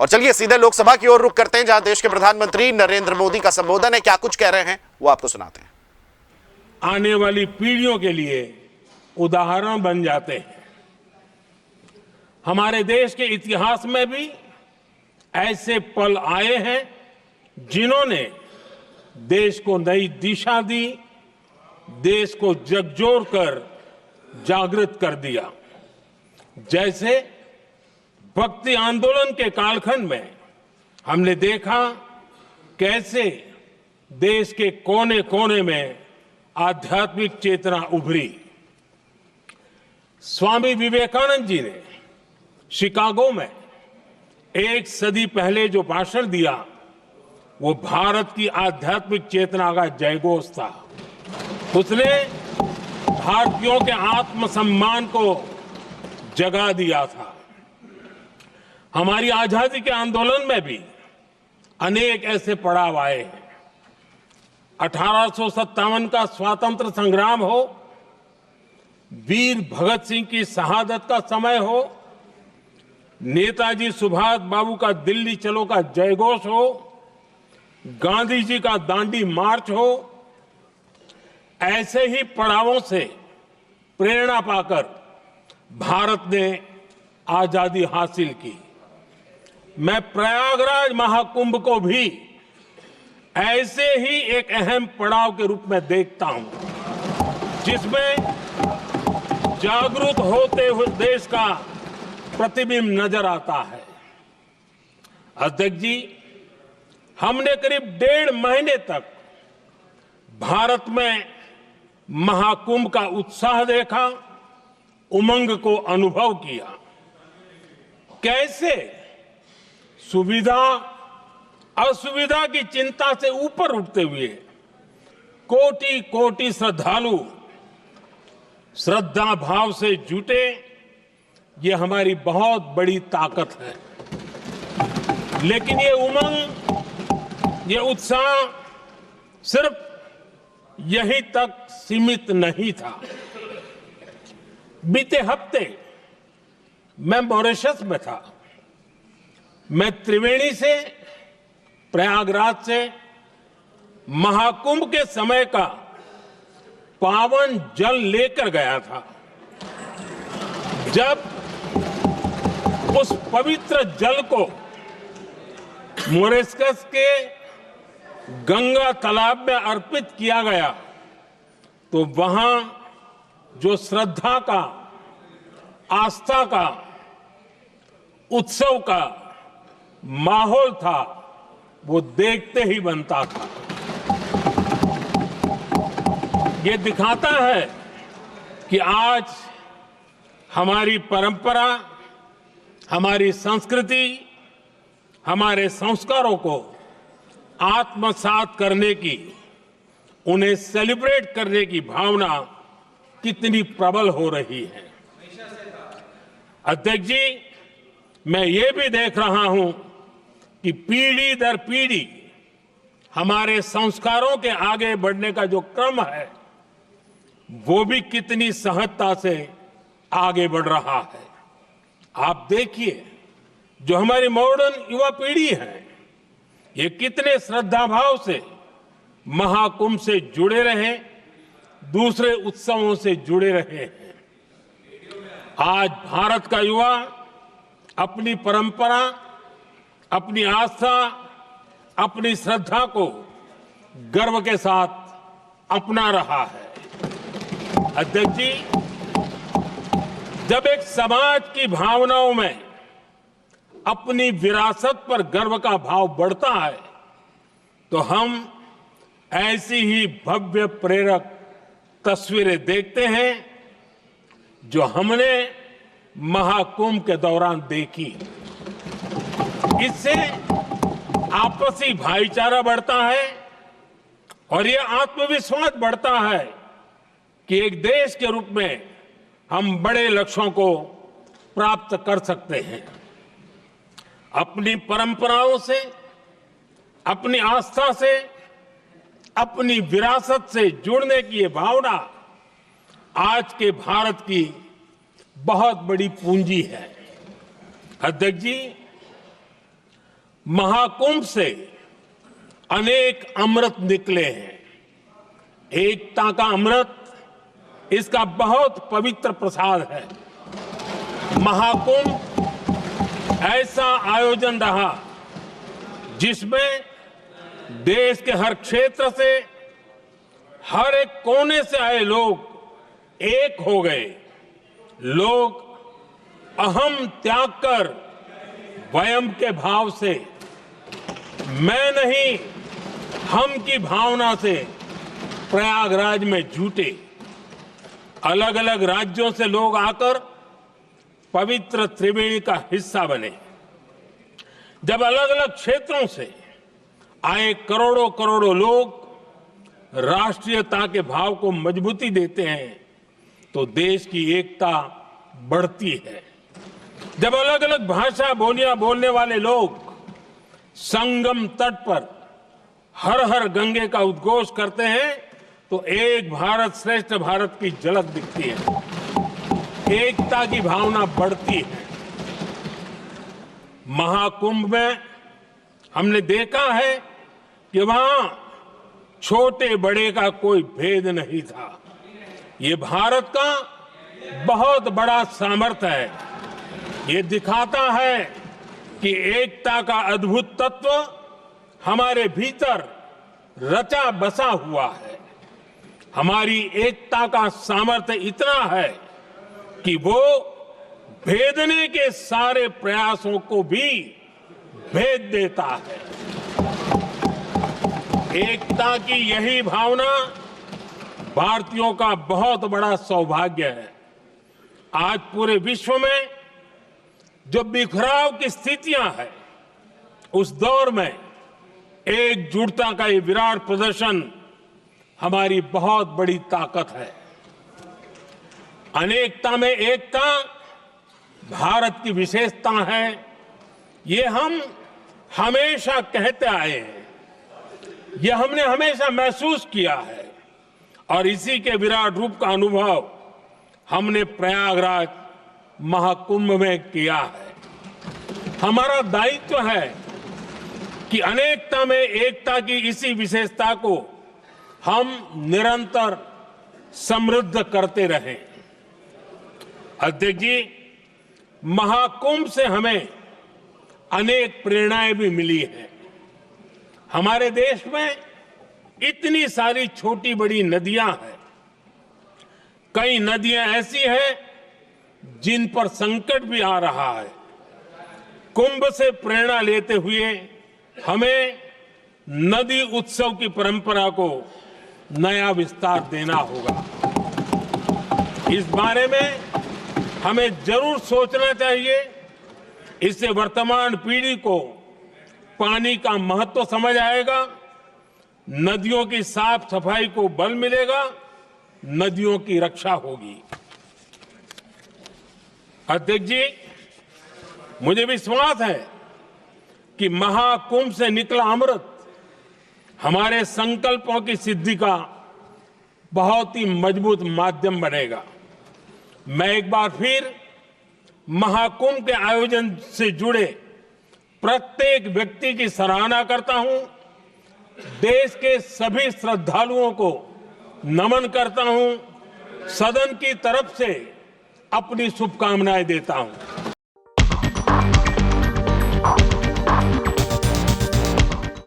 और चलिए सीधे लोकसभा की ओर रुख करते हैं, जहां देश के प्रधानमंत्री नरेंद्र मोदी का संबोधन है। क्या कुछ कह रहे हैं वो आपको सुनाते हैं। आने वाली पीढ़ियों के लिए उदाहरण बन जाते हैं। हमारे देश के इतिहास में भी ऐसे पल आए हैं जिन्होंने देश को नई दिशा दी, देश को झकझोर कर जागृत कर दिया। जैसे भक्ति आंदोलन के कालखंड में हमने देखा कैसे देश के कोने कोने में आध्यात्मिक चेतना उभरी। स्वामी विवेकानंद जी ने शिकागो में एक सदी पहले जो भाषण दिया, वो भारत की आध्यात्मिक चेतना का जयघोष था। उसने भारतीयों के आत्मसम्मान को जगा दिया था। हमारी आजादी के आंदोलन में भी अनेक ऐसे पड़ाव आए हैं। 1857 का स्वातंत्र संग्राम हो, वीर भगत सिंह की शहादत का समय हो, नेताजी सुभाष बाबू का दिल्ली चलो का जयघोष हो, गांधी जी का दांडी मार्च हो, ऐसे ही पड़ावों से प्रेरणा पाकर भारत ने आजादी हासिल की। मैं प्रयागराज महाकुंभ को भी ऐसे ही एक अहम पड़ाव के रूप में देखता हूं, जिसमें जागरूक होते हुए देश का प्रतिबिंब नजर आता है। अध्यक्ष जी, हमने करीब 1.5 महीने तक भारत में महाकुंभ का उत्साह देखा, उमंग को अनुभव किया। कैसे सुविधा असुविधा की चिंता से ऊपर उठते हुए कोटि कोटि श्रद्धालु श्रद्धा भाव से जुटे, ये हमारी बहुत बड़ी ताकत है। लेकिन ये उमंग, ये उत्साह सिर्फ यहीं तक सीमित नहीं था। बीते हफ्ते मैं मॉरिशस में था। मैं त्रिवेणी से, प्रयागराज से महाकुंभ के समय का पावन जल लेकर गया था। जब उस पवित्र जल को मॉरिशस के गंगा तालाब में अर्पित किया गया, तो वहां जो श्रद्धा का, आस्था का, उत्सव का माहौल था, वो देखते ही बनता था। ये दिखाता है कि आज हमारी परंपरा, हमारी संस्कृति, हमारे संस्कारों को आत्मसात करने की, उन्हें सेलिब्रेट करने की भावना कितनी प्रबल हो रही है। अध्यक्ष जी, मैं ये भी देख रहा हूं कि पीढ़ी दर पीढ़ी हमारे संस्कारों के आगे बढ़ने का जो क्रम है, वो भी कितनी सहजता से आगे बढ़ रहा है। आप देखिए, जो हमारी मॉडर्न युवा पीढ़ी है, ये कितने श्रद्धा भाव से महाकुंभ से जुड़े रहे, दूसरे उत्सवों से जुड़े रहे हैं। आज भारत का युवा अपनी परंपरा, अपनी आस्था, अपनी श्रद्धा को गर्व के साथ अपना रहा है। अध्यक्ष जी, जब एक समाज की भावनाओं में अपनी विरासत पर गर्व का भाव बढ़ता है, तो हम ऐसी ही भव्य प्रेरक तस्वीरें देखते हैं जो हमने महाकुंभ के दौरान देखी। इससे आपसी भाईचारा बढ़ता है और ये आत्मविश्वास बढ़ता है कि एक देश के रूप में हम बड़े लक्ष्यों को प्राप्त कर सकते हैं। अपनी परंपराओं से, अपनी आस्था से, अपनी विरासत से जुड़ने की ये भावना आज के भारत की बहुत बड़ी पूंजी है। अध्यक्ष जी, महाकुंभ से अनेक अमृत निकले हैं। एकता का अमृत इसका बहुत पवित्र प्रसाद है। महाकुंभ ऐसा आयोजन रहा जिसमें देश के हर क्षेत्र से, हर एक कोने से आए लोग एक हो गए। लोग अहम त्याग कर वयम के भाव से, मैं नहीं हम की भावना से प्रयागराज में जुटे। अलग अलग राज्यों से लोग आकर पवित्र त्रिवेणी का हिस्सा बने। जब अलग अलग क्षेत्रों से आए करोड़ों करोड़ों लोग राष्ट्रीयता के भाव को मजबूती देते हैं तो देश की एकता बढ़ती है। जब अलग अलग भाषा बोलियां बोलने वाले लोग संगम तट पर हर हर गंगे का उद्घोष करते हैं तो एक भारत श्रेष्ठ भारत की झलक दिखती है। एकता की भावना बढ़ती है। महाकुंभ में हमने देखा है कि वहां छोटे बड़े का कोई भेद नहीं था। ये भारत का बहुत बड़ा सामर्थ्य है। ये दिखाता है कि एकता का अद्भुत तत्व हमारे भीतर रचा बसा हुआ है। हमारी एकता का सामर्थ्य इतना है कि वो भेदने के सारे प्रयासों को भी भेद देता है। एकता की यही भावना भारतीयों का बहुत बड़ा सौभाग्य है। आज पूरे विश्व में जो बिखराव की स्थितियां हैं, उस दौर में एकजुटता का ये विराट प्रदर्शन हमारी बहुत बड़ी ताकत है। अनेकता में एकता भारत की विशेषता है। ये हम हमेशा कहते आए हैं, ये हमने हमेशा महसूस किया है और इसी के विराट रूप का अनुभव हमने प्रयागराज महाकुंभ में किया है। हमारा दायित्व है कि अनेकता में एकता की इसी विशेषता को हम निरंतर समृद्ध करते रहें। अध्यक्ष जी, महाकुंभ से हमें अनेक प्रेरणाएं भी मिली हैं। हमारे देश में इतनी सारी छोटी बड़ी नदियां हैं। कई नदियां ऐसी हैं जिन पर संकट भी आ रहा है। कुंभ से प्रेरणा लेते हुए हमें नदी उत्सव की परंपरा को नया विस्तार देना होगा। इस बारे में हमें जरूर सोचना चाहिए। इससे वर्तमान पीढ़ी को पानी का महत्व समझ आएगा, नदियों की साफ सफाई को बल मिलेगा, नदियों की रक्षा होगी। अध्यक्ष जी, मुझे विश्वास है कि महाकुंभ से निकला अमृत हमारे संकल्पों की सिद्धि का बहुत ही मजबूत माध्यम बनेगा। मैं एक बार फिर महाकुंभ के आयोजन से जुड़े प्रत्येक व्यक्ति की सराहना करता हूं। देश के सभी श्रद्धालुओं को नमन करता हूं। सदन की तरफ से अपनी शुभकामनाएं देता हूं।